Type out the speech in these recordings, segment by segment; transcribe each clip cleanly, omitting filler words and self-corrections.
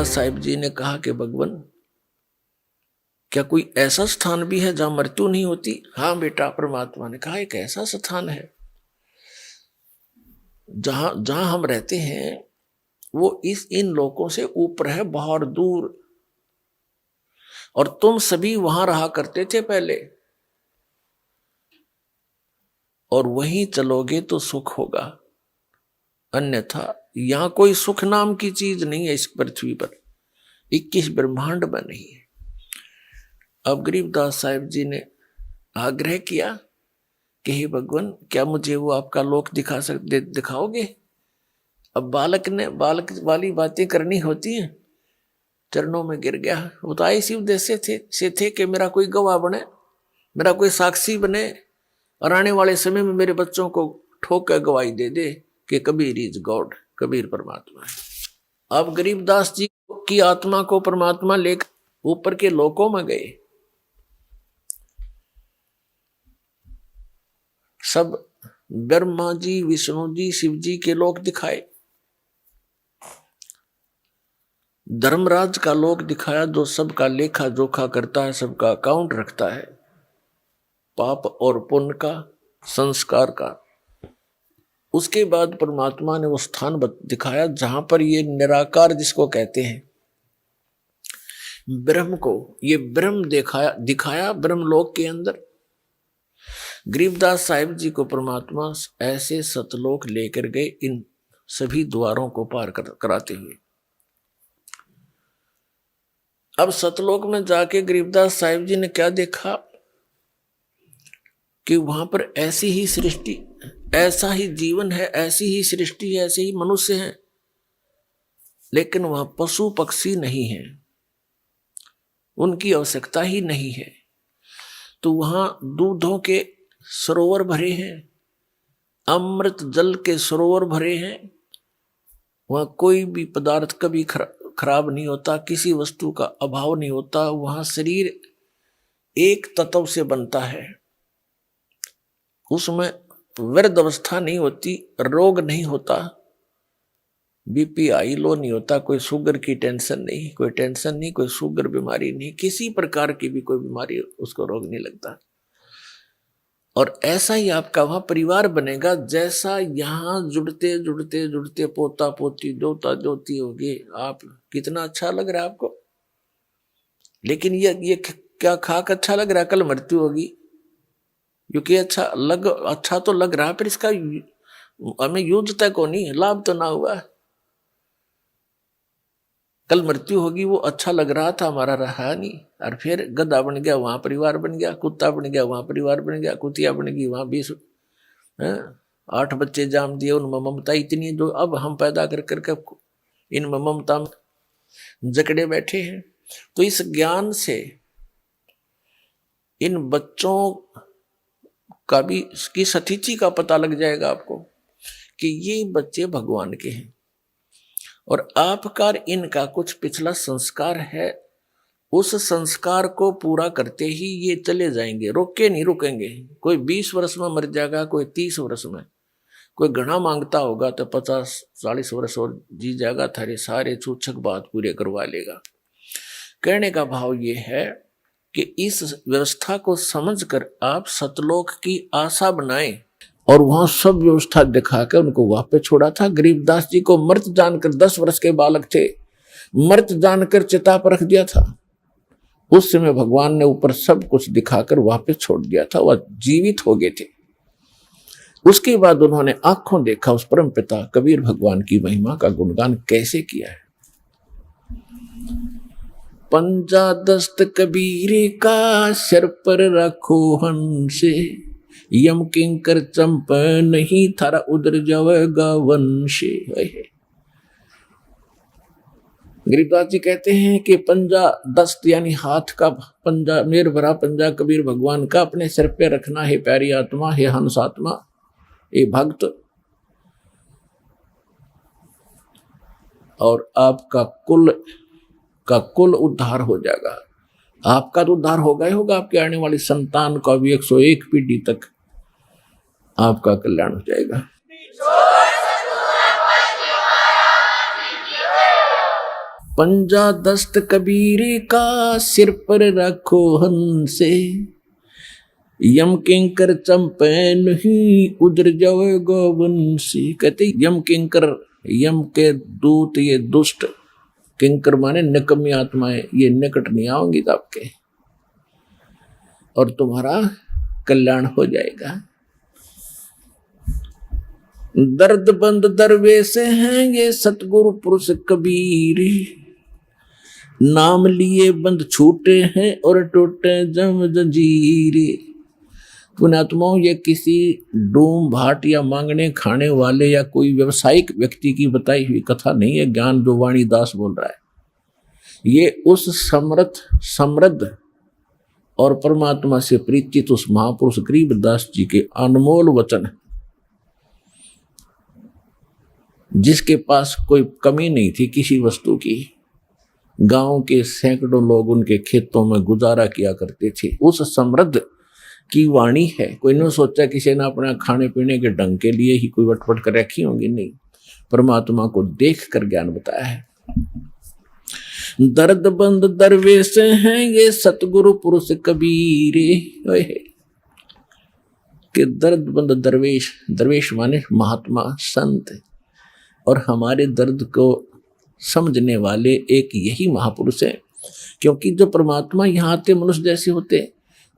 गरीबदास साहिब जी ने कहा कि भगवान, क्या कोई ऐसा स्थान भी है जहां मृत्यु नहीं होती? हाँ बेटा, परमात्मा ने कहा एक ऐसा स्थान है जहां जहां हम रहते हैं वो इन लोकों से ऊपर है, बहुत दूर, और तुम सभी वहां रहा करते थे पहले, और वहीं चलोगे तो सुख होगा, अन्यथा यहां कोई सुख नाम की चीज नहीं है इस पृथ्वी पर, 21 ब्रह्मांड में नहीं है। अब गरीबदास साहिब जी ने आग्रह किया कि हे भगवान, क्या मुझे वो आपका लोक दिखाओगे? अब बालक वाली बातें करनी होती हैं, चरणों में गिर गया। वो तो इसी उद्देश्य से थे कि मेरा कोई गवाह बने, मेरा कोई साक्षी बने, और आने वाले समय में मेरे बच्चों को ठोक कर गवाही दे दे कि कबीर इज गॉड, कबीर परमात्मा है। अब गरीबदास जी की आत्मा को परमात्मा लेकर ऊपर के लोकों में गए। सब ब्रह्मा जी, विष्णु जी, शिव जी के लोक दिखाए, धर्मराज का लोक दिखाया जो सबका लेखा जोखा करता है, सबका अकाउंट रखता है, पाप और पुण्य का, संस्कार का। उसके बाद परमात्मा ने वो स्थान दिखाया जहां पर ये निराकार जिसको कहते हैं ब्रह्म को, ये ब्रह्म दिखाया ब्रह्मलोक के अंदर। गरीबदास साहिब जी को परमात्मा ऐसे सतलोक लेकर गए, इन सभी द्वारों को पार कराते हुए। अब सतलोक में जाके गरीबदास साहिब जी ने क्या देखा कि वहां पर ऐसी ही सृष्टि, ऐसा ही जीवन है, ऐसी ही सृष्टि है, ऐसे ही मनुष्य हैं, लेकिन वहां पशु पक्षी नहीं है, उनकी आवश्यकता ही नहीं है। तो वहां दूधों के सरोवर भरे हैं, अमृत जल के सरोवर भरे हैं, वहां कोई भी पदार्थ कभी खराब नहीं होता, किसी वस्तु का अभाव नहीं होता। वहां शरीर एक तत्व से बनता है, उसमें वृद्ध अवस्था नहीं होती, रोग नहीं होता, बीपी हाई लो नहीं होता, कोई शुगर की टेंशन नहीं, कोई टेंशन नहीं, कोई शुगर बीमारी नहीं, किसी प्रकार की भी कोई बीमारी उसको रोग नहीं लगता। और ऐसा ही आपका वहां परिवार बनेगा जैसा यहाँ जुड़ते जुड़ते जुड़ते पोता पोती दोता दोती होगी। आप कितना अच्छा लग रहा है आपको, लेकिन ये क्या खाक अच्छा लग रहा है, कल मृत्यु होगी, क्योंकि अच्छा तो लग रहा है, पर इसका हमें यूज तक को नहीं, लाभ तो ना हुआ, कल मृत्यु होगी। वो अच्छा लग रहा था, हमारा रहा नहीं, और फिर गधा बन गया, वहां परिवार बन गया, कुत्ता बन गया, वहां परिवार बन गया, कुतिया बन गई, वहां 20 8 बच्चे जाम दिए। उनमें ममता इतनी जो अब हम पैदा कर करके इन ममता में जकड़े बैठे हैं। तो इस ज्ञान से इन बच्चों का भी की सतीची का पता लग जाएगा आपको कि ये बच्चे भगवान के हैं, और आपका इनका कुछ पिछला संस्कार है, उस संस्कार को पूरा करते ही ये चले जाएंगे, रोक के नहीं रुकेंगे। कोई 20 वर्ष में मर जाएगा, कोई 30 वर्ष में, कोई घना मांगता होगा तो 50-40 वर्ष और जी जाएगा, थारे सारे छूछक बात पूरे करवा लेगा। कहने का भाव ये है कि इस व्यवस्था को समझकर आप सतलोक की आशा बनाएं, और वहां सब व्यवस्था दिखाकर उनको वापस छोड़ा था। गरीबदास जी को मृत जानकर, 10 वर्ष के बालक थे, मृत जानकर चिता पर रख दिया था। उस समय भगवान ने ऊपर सब कुछ दिखाकर वापस छोड़ दिया था, वह जीवित हो गए थे। उसके बाद उन्होंने आंखों देखा उस परम पिता कबीर भगवान की महिमा का गुणगान कैसे किया है। पंजा दस्त कबीर का सिर पर रखो हंस, यम किंकर चंप नहीं थारा उधर जावेगा वंश। गरीबदास जी कहते हैं कि पंजा दस्त यानी हाथ का पंजा, मेर भरा पंजा कबीर भगवान का अपने सिर पे रखना है प्यारी आत्मा, हे हंस आत्मा, ये भक्त, और आपका कुल उद्धार हो जाएगा। आपका तो उद्धार होगा ही होगा, आपके आने वाली संतान का भी 101 पीढ़ी तक आपका कल्याण हो जाएगा। पंजा दस्त कबीर का सिर पर रखो हंसे, यम किंकर चंपे नहीं उधर जाओ गोवंशी। कहते यम किंकर, यम के दूत, ये दुष्ट किंकर माने निकम्मी आत्माएं, ये निकट नहीं आओगी आपके और तुम्हारा कल्याण हो जाएगा। दर्द बंद दरवेश हैं ये सतगुरु पुरुष कबीर, नाम लिए बंद छूटे हैं और टूटे जम जंजीर। पुण्यात्माओं, ये किसी डूम भाट या मांगने खाने वाले या कोई व्यवसायिक व्यक्ति की बताई हुई कथा नहीं है। ज्ञान जो वाणी दास बोल रहा है, ये उस समृद्ध और परमात्मा से परिचित उस महापुरुष गरीबदास जी के अनमोल वचन, जिसके पास कोई कमी नहीं थी किसी वस्तु की। गांव के सैकड़ों लोग उनके खेतों में गुजारा किया करते थे। उस समृद्ध की वाणी है। कोई नहीं सोचा किसी ने अपना खाने पीने के ढंग के लिए ही कोई वटपट कर रखी होंगी, नहीं, परमात्मा को देख कर ज्ञान बताया है। दर्द बंद दरवेश हैं ये सतगुरु पुरुष कबीरे, कि दर्द बंद दरवेश, दरवेश माने महात्मा संत, और हमारे दर्द को समझने वाले एक यही महापुरुष है। क्योंकि जो परमात्मा यहाँ आते मनुष्य जैसे होते,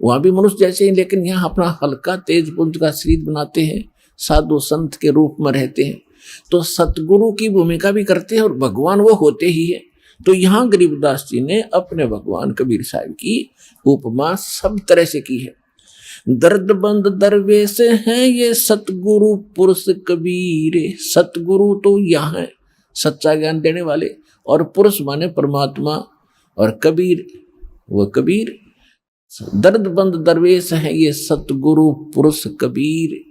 वहाँ भी मनुष्य जैसे ही, लेकिन यहाँ अपना हल्का तेज पुंज का शरीर बनाते हैं, साधु संत के रूप में रहते हैं, तो सतगुरु की भूमिका भी करते हैं और भगवान वो होते ही है। तो यहाँ गरीबदास जी ने अपने भगवान कबीर साहब की उपमा सब तरह से की है। दर्द बंद दरवेश हैं ये सतगुरु पुरुष कबीर। सतगुरु तो यहाँ है, सच्चा ज्ञान देने वाले, और पुरुष माने परमात्मा, और कबीर वो कबीर। दर्द बंद दरवेश हैं ये सतगुरु पुरुष कबीर,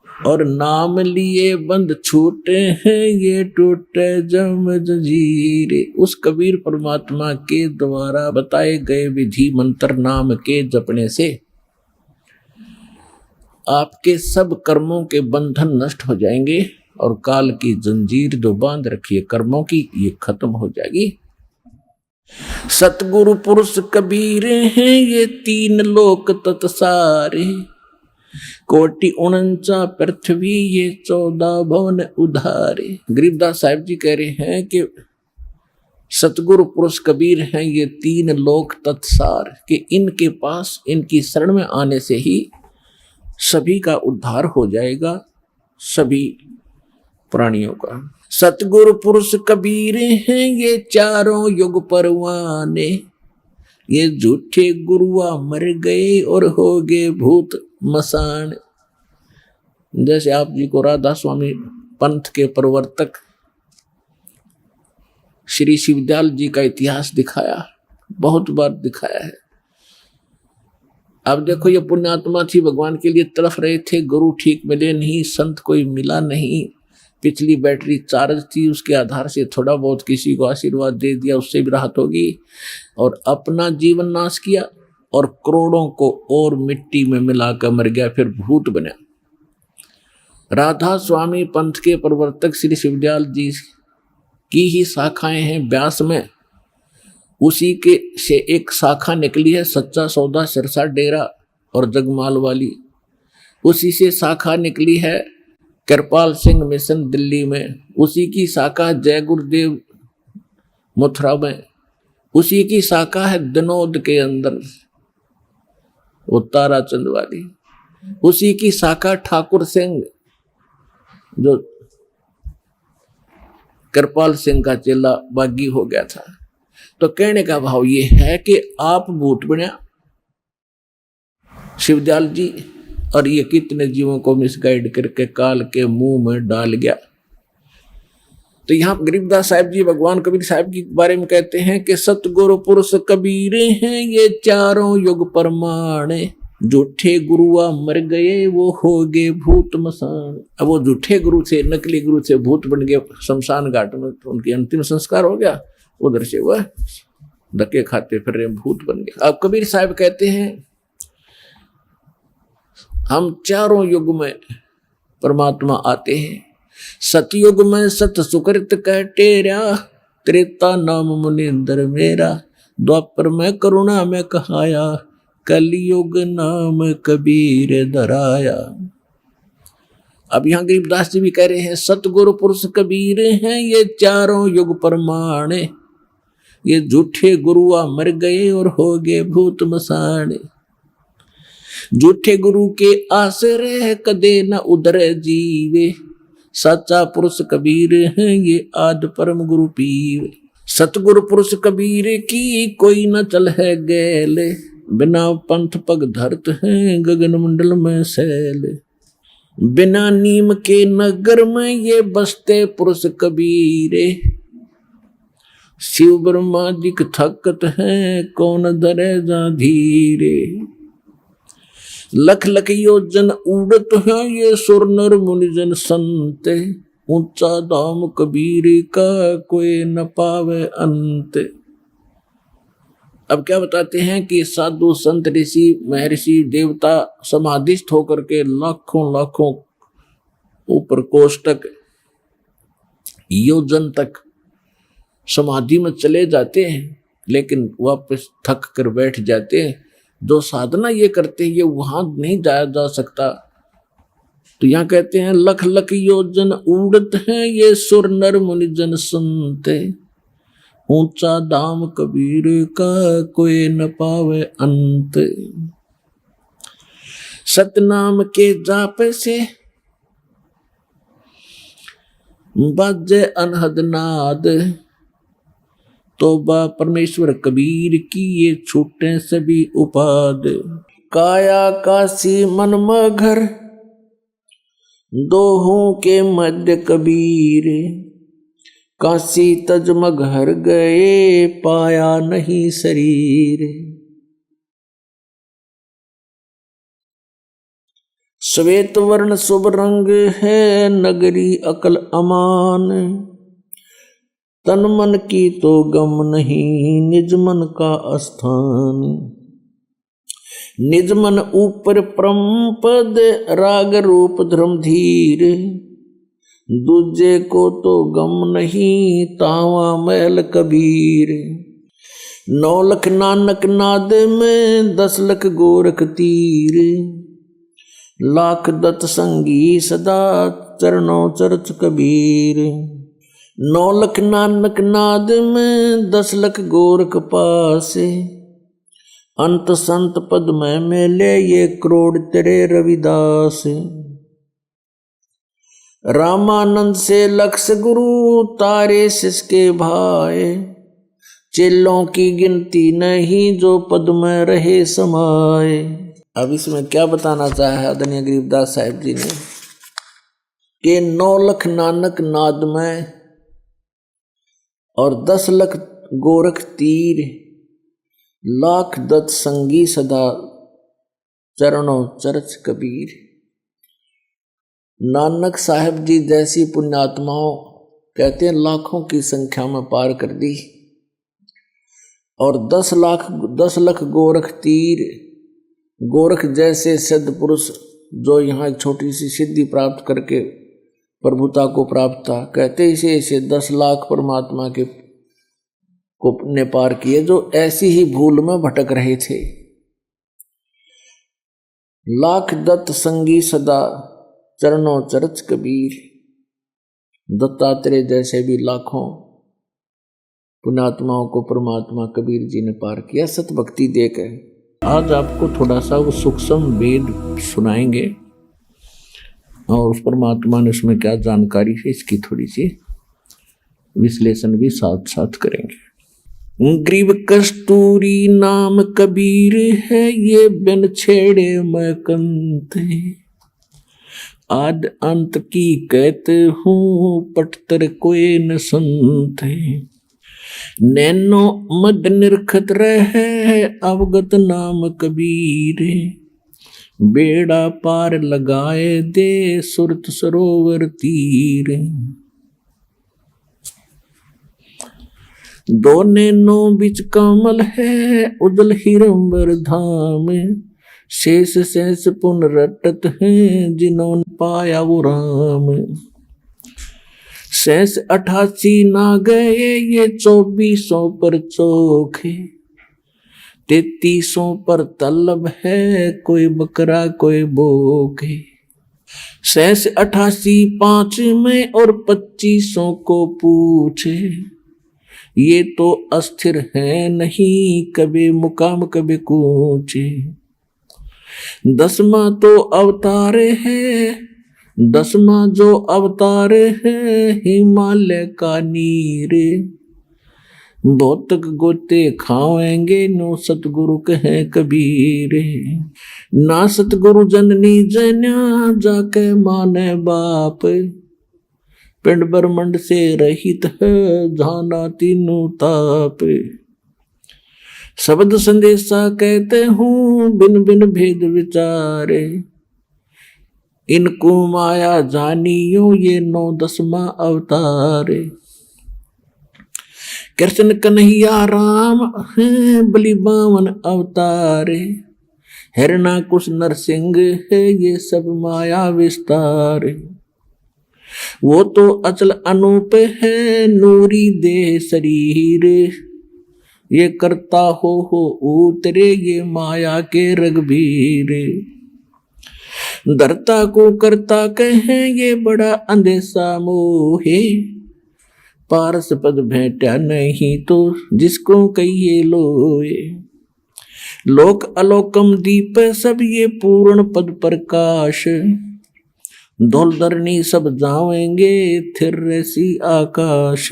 और नाम लिए बंद छूटे हैं ये टूटे जम जंजीर। उस कबीर परमात्मा के द्वारा बताए गए विधि मंत्र नाम के जपने से आपके सब कर्मों के बंधन नष्ट हो जाएंगे, और काल की जंजीर जो बांध रखी है कर्मों की, ये खत्म हो जाएगी। सतगुरु पुरुष कबीर हैं ये तीन लोक तत्सारे, कोटि 49 पृथ्वी ये 14 भवन उधारे। गरीबदास साहिब जी कह रहे हैं कि सतगुरु पुरुष कबीर हैं ये तीन लोक तत्सार, कि इनके पास, इनकी शरण में आने से ही सभी का उद्धार हो जाएगा, सभी प्राणियों का। सतगुरु पुरुष कबीर हैं ये चारों युग परवाने, ये झूठे गुरुआ मर गए और हो गए भूत मसान। जैसे आप जी को राधा स्वामी पंथ के प्रवर्तक श्री शिवदयाल जी का इतिहास दिखाया, बहुत बार दिखाया है। अब देखो, ये पुण्यात्मा थी, भगवान के लिए तड़फ रहे थे, गुरु ठीक मिले नहीं, संत कोई मिला नहीं, पिछली बैटरी चार्ज थी, उसके आधार से थोड़ा बहुत किसी को आशीर्वाद दे दिया, उससे भी राहत होगी, और अपना जीवन नाश किया और करोड़ों को और मिट्टी में मिलाकर मर गया, फिर भूत बना। राधा स्वामी पंथ के प्रवर्तक श्री शिवदयाल जी की ही शाखाएं हैं ब्यास में, उसी के से एक शाखा निकली है सच्चा सौदा सिरसा डेरा और जगमाल वाली, उसी से शाखा निकली है कृपाल सिंह मिशन दिल्ली में, उसी की शाखा जय गुरुदेव मथुरा में, उसी की शाखा है दिनोद के अंदर वो ताराचंद वाली, उसी की शाखा ठाकुर सिंह जो कृपाल सिंह का चेला बागी हो गया था। तो कहने का भाव ये है कि आप भूत बना शिवदयाल जी, और ये कितने जीवों को मिसगाइड करके काल के मुंह में डाल गया। तो यहाँ गरीबदास साहिब जी भगवान कबीर साहब के बारे में कहते हैं कि सतगुरु पुरुष कबीर हैं ये चारों युग परमाणे, झूठे गुरुआ मर गए वो हो गए भूत मसान। अब वो झूठे गुरु थे, नकली गुरु थे, भूत बन गए शमशान घाट में, तो उनकी अंतिम संस्कार हो गया, उधर से वह धक्के खाते फिर रहे भूत बन गए। अब कबीर साहब कहते हैं हम चारों युग में परमात्मा आते हैं, सतयुग में सत सुकृत कह टेरा, त्रेता नाम मुनिंदर मेरा। द्वापर में करुणा में कहाया, कलयुग नाम कबीर धराया। अब यहाँ गरीबदास जी भी कह रहे हैं सतगुरु पुरुष कबीर हैं ये चारों युग प्रमाण। ये झूठे गुरुआ मर गए और हो गए भूत मसाण। झूठे गुरु के आश्रय कदे न उधर जीवे, सच्चा पुरुष कबीर है ये आद परम गुरु पीवे। सतगुरु पुरुष कबीर की कोई न चल है गैल, बिना पंथ पग धरत है गगन मंडल में सैल। बिना नीम के नगर में ये बसते पुरुष कबीरे, शिव ब्रह्मा जी थकत है कौन धरे जा धीरे। लख लख योजन उड़त है ये सुर नर मुनिजन संत, ऊंचा धाम कबीर का कोई न पावे अंत। अब क्या बताते हैं कि साधु संत ऋषि महर्षि देवता समाधिस्थ होकर के लाखों लाखों ऊपर कोष तक योजन तक समाधि में चले जाते हैं, लेकिन वापस थक कर बैठ जाते हैं। जो साधना ये करते हैं ये वहां नहीं जाया जा सकता। तो यहाँ कहते हैं लख लख योजन उड़त है ये सुर नर मुनिजन संत, ऊंचा दाम कबीर का कोई न पावे अंत। सतनाम के जाप से बाजे अनहद नाद, तोबा परमेश्वर कबीर की ये छूटे सभी उपाद। काया काशी मन मगर दोहों के मध्य कबीर, काशी तजमग हर गए पाया नहीं शरीर। श्वेत वर्ण शुभ रंग है नगरी अकल अमान, तन मन की तो गम नहीं निज मन का स्थान। निज मन ऊपर परम पद राग रूप धर्म धीर, दूजे को तो गम नहीं तावा मैल कबीर। 9 लख नानक नाद में 10 लख गोरख तीर, लाख दत्त संगी सदा चरणों चरच कबीर। 9 लख नानक नाद में 10 लख गोरख पासे, अंत संत पद में मेले ये करोड़ तेरे रविदास। रामानंद से लक्ष गुरु तारे सिसके भाए, चेलों की गिनती नहीं जो पद में रहे समाये। अब इसमें क्या बताना चाहा है आदरणीय गरीबदास साहिब जी ने कि 9 लख नानक नाद में और 10 लख गोरख तीर, लाख दत्त संगी सदा चरणों चरच कबीर। नानक साहब जी जैसी पुण्यात्माओं कहते हैं लाखों की संख्या में पार कर दी, और 10 लख गोरख तीर, गोरख जैसे सिद्ध पुरुष जो यहाँ एक छोटी सी सिद्धि प्राप्त करके प्रभुता को प्राप्त था, कहते इसे 10 लाख परमात्मा के को ने पार किए जो ऐसी ही भूल में भटक रहे थे। लाख दत्त संगी सदा चरणों चरच कबीर। दत्तात्रेय जैसे भी लाखों पुण्यात्माओं को परमात्मा कबीर जी ने पार किया सत भक्ति देकर। आज आपको थोड़ा सा वो सूक्ष्म वेद सुनाएंगे और उस परमात्मा ने उसमें क्या जानकारी है इसकी थोड़ी सी विश्लेषण भी साथ साथ करेंगे। ग्रीव कस्तूरी नाम कबीर है ये बिन छेड़े मैं कंत, आद अंत की कहते हूँ पटतर कोई न संत। नैनो मद निरखत रहे अवगत नाम कबीर, बेड़ा पार लगाए दे सुरत सरोवर तीर। दो नैनो बिच कमल है उदल हिरंबर धाम, शेष शेष पुन रटत हैं जिन्होंने पाया वो राम। सहस 88 ना गए ये 2400 पर चोखे, 3300 पर तलब है कोई बकरा कोई बोके। सहस 88 5 में और 2500 को पूछे, ये तो अस्थिर है नहीं कभी मुकाम कभी कूचे। 10वां तो अवतार है, 10वां जो अवतार है हिमालय का नीर, भौतक गोते खाएंगे नो सतगुरु कहे कबीर। ना सतगुरु जननी जन्या जाके माने बाप, पिंड ब्रह्मंड से रहित है जाना तीनों ताप। शब्द संदेशा कहते हूँ बिन बिन भेद विचारे, इनको माया जानियो ये 9-10वां अवतार। कृष्ण कन्हैया राम है बलि 52 अवतार, हिरणाकुश नरसिंह है ये सब माया विस्तार। वो तो अचल अनूप है नूरी देह शरीर, ये करता हो उतरे ये माया के रघुवीर। धरता को करता कहें ये बड़ा अंधेसा मोहे, पारस पद भेंटा नहीं तो जिसको कहिए लोए। लोक अलोकम दीप सब ये पूर्ण पद प्रकाश, धौल धरनी सब जावेंगे थिर सी आकाश।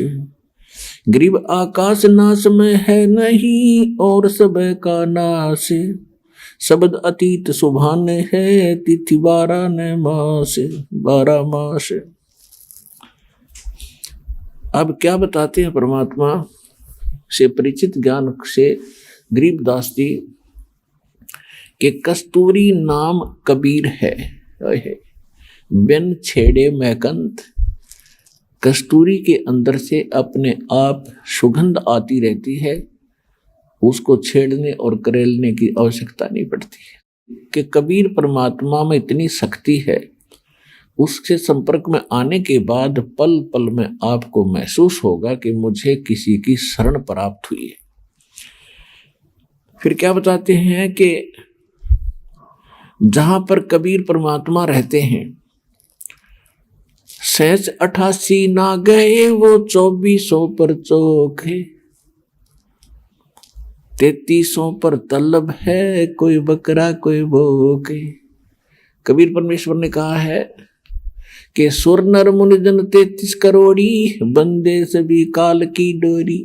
गरीब आकाश नाश में है नहीं और सब का नाश, शब्द अतीत सुभान है तिथि 12 ने मास 12 मास। अब क्या बताते हैं परमात्मा से परिचित ज्ञान से गरीबदास जी के कस्तूरी नाम कबीर है। बिन छेड़े मैकंत, कस्तूरी के अंदर से अपने आप सुगंध आती रहती है, उसको छेड़ने और करेलने की आवश्यकता नहीं पड़ती है। कि कबीर परमात्मा में इतनी शक्ति है, उसके संपर्क में आने के बाद पल पल में आपको महसूस होगा कि मुझे किसी की शरण प्राप्त हुई है। फिर क्या बताते हैं कि जहां पर कबीर परमात्मा रहते हैं, सहज 88 ना गए वो 2400 पर चोखे, 3300 पर तलब है कोई बकरा कोई भोके। कबीर परमेश्वर ने कहा है कि सुर नर मुनि जन 33 करोड़ी, बंदे सभी काल की डोरी।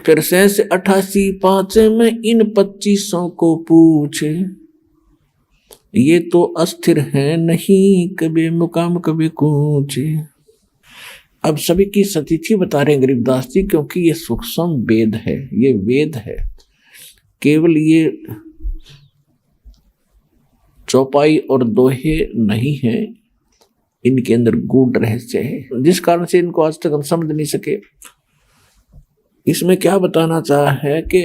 फिर सहस 88 5 में इन 2500 को पूछे, ये तो अस्थिर है नहीं कभी मुकाम कभी कूचे। अब सभी की सतिथि बता रहे हैं गरीबदास जी, क्योंकि ये सूक्ष्म वेद है, ये वेद है, केवल ये चौपाई और दोहे नहीं है, इनके अंदर गूढ़ रहस्य है, जिस कारण से इनको आज तक हम समझ नहीं सके। इसमें क्या बताना चाहा है कि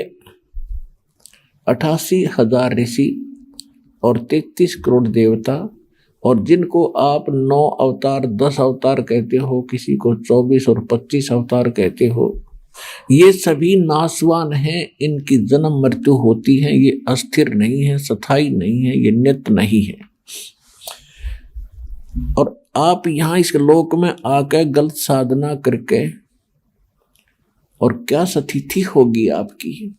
88,000 ऋषि और 33 करोड़ देवता, और जिनको आप 9 अवतार 10 अवतार कहते हो, किसी को 24 और 25 अवतार कहते हो, ये सभी नाशवान हैं, इनकी जन्म मृत्यु होती है, ये अस्थिर नहीं है, स्थायी नहीं है, ये नित्य नहीं है। और आप यहाँ इस लोक में आकर गलत साधना करके, और क्या स्थिति होगी आपकी।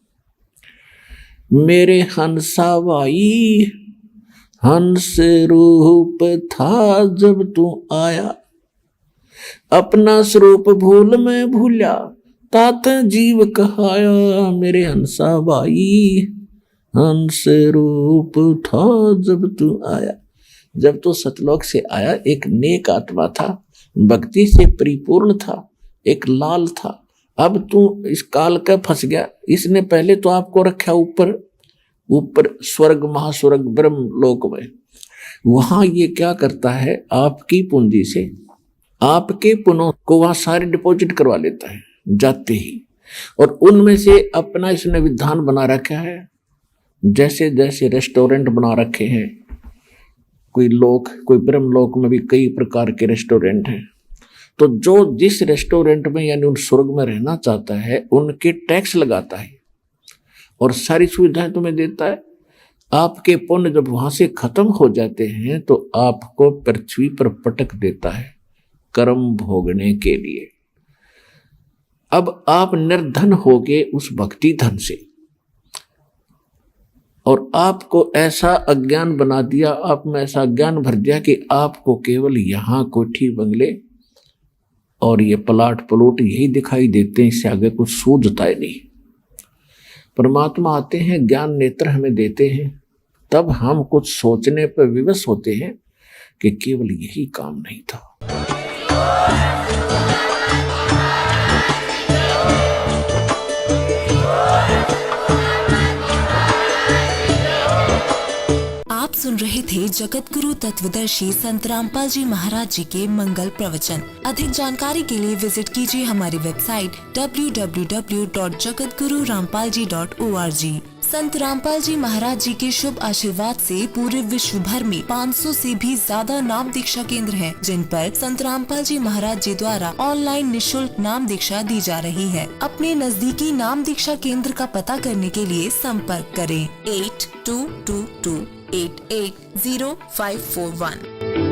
मेरे हंसा भाई हंस रूप था जब तू आया, अपना स्वरूप भूल में भूला तात जीव कहाया। मेरे हंसा भाई हंस रूप था जब तू आया, जब तो सतलोक से आया एक नेक आत्मा था, भक्ति से परिपूर्ण था, एक लाल था। अब तू इस काल का फंस गया। इसने पहले तो आपको रखा ऊपर ऊपर स्वर्ग महास्वर्ग ब्रह्म लोक में, वहां ये क्या करता है, आपकी पूंजी से आपके पुनः को वहां सारे डिपॉजिट करवा लेता है जाते ही, और उनमें से अपना इसने विधान बना रखा है। जैसे जैसे रेस्टोरेंट बना रखे हैं, कोई ब्रह्म लोक में भी कई प्रकार के रेस्टोरेंट हैं, तो जो जिस रेस्टोरेंट में यानी उन स्वर्ग में रहना चाहता है उनके टैक्स लगाता है और सारी सुविधाएं तुम्हें देता है। आपके पुण्य जब वहां से खत्म हो जाते हैं तो आपको पृथ्वी पर पटक देता है कर्म भोगने के लिए। अब आप निर्धन हो गए उस भक्ति धन से, और आपको ऐसा अज्ञान बना दिया, आप में ऐसा ज्ञान भर दिया कि आपको केवल यहां कोठी बंगले और ये प्लाट प्लॉट यही दिखाई देते हैं, इससे आगे कुछ सूझता ही नहीं। परमात्मा आते हैं, ज्ञान नेत्र हमें देते हैं, तब हम कुछ सोचने पर विवश होते हैं कि केवल यही काम नहीं था। आप सुन रहे थे जगत गुरु तत्वदर्शी संत रामपाल जी महाराज जी के मंगल प्रवचन। अधिक जानकारी के लिए विजिट कीजिए हमारी वेबसाइट www.jagatgururampalji.org। संत रामपाल जी महाराज जी के शुभ आशीर्वाद से पूरे विश्व भर में 500 से भी ज्यादा नाम दीक्षा केंद्र हैं, जिन पर संत रामपाल जी महाराज जी द्वारा ऑनलाइन निशुल्क नाम दीक्षा दी जा रही है। अपने नजदीकी नाम दीक्षा केंद्र का पता करने के लिए संपर्क करें 8222880541।